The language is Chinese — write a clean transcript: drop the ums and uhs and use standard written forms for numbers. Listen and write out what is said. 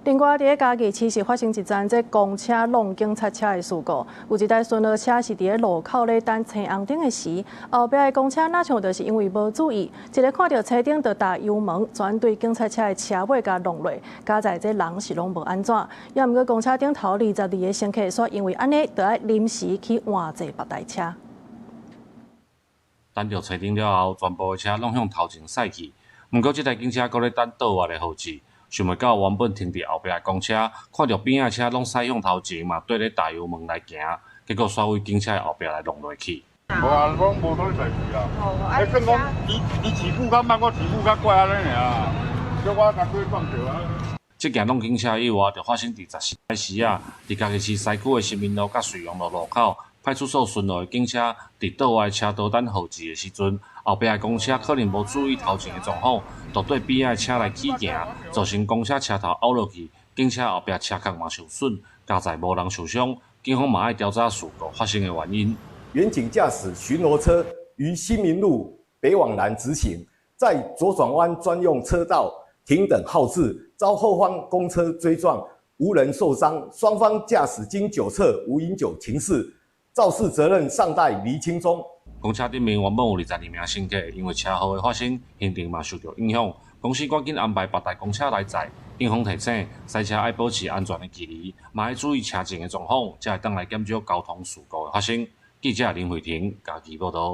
另外，在嘉義市是發生一宗公車弄警察車的事故，有一台巡邏車是在路口咧等青紅燈的時，後壁的公車哪像就是因為無注意，一個看到車頂就打油門，轉對警察車的車尾甲弄落，加在這人是攏無安怎。也毋過公車頂頭22個乘客煞因為安尼，就要臨時去換坐別台車。等到車頂了後，全部的車攏向頭前駛去。毋過，這台警車閣咧等倒彎的號誌。想袂到原本停佇後壁的公車，看到邊仔車攏駛向頭前嘛，對咧打油門來行，結果煞位警車的後壁來弄落去。無啊，我無在在意啊。算講你起步較慢，我起步較快安尼爾，叫我甲佢撞橋啊。這件弄警車意外就發生佇14日時啊，佇嘉義市西區的新民路甲瑞陽路路口，派出所巡邏的警車佇倒歪車道等號誌的時陣，後壁的公車可能無注意頭前的狀況，就對邊仔車來起行，造成公車車頭凹落去，警車後壁車殼嘛受損，加在無人受傷。警方嘛愛調查事故發生的原因。員警駕駛巡邏車於新民路北往南直行，在左轉彎專用車道停等號誌，遭後方公車追撞，無人受傷，雙方駕駛經酒測無飲酒情事，肇事責任尚待釐清中。公車頂面原本有22名乘客，因為車禍的發生，行程嘛受到影響。公司趕緊安排別台公車來載。警方提醒，駛車愛保持安全的距離，嘛要注意車前的狀況，才會當來減少交通事故的發生。記者林慧婷，嘉義報道。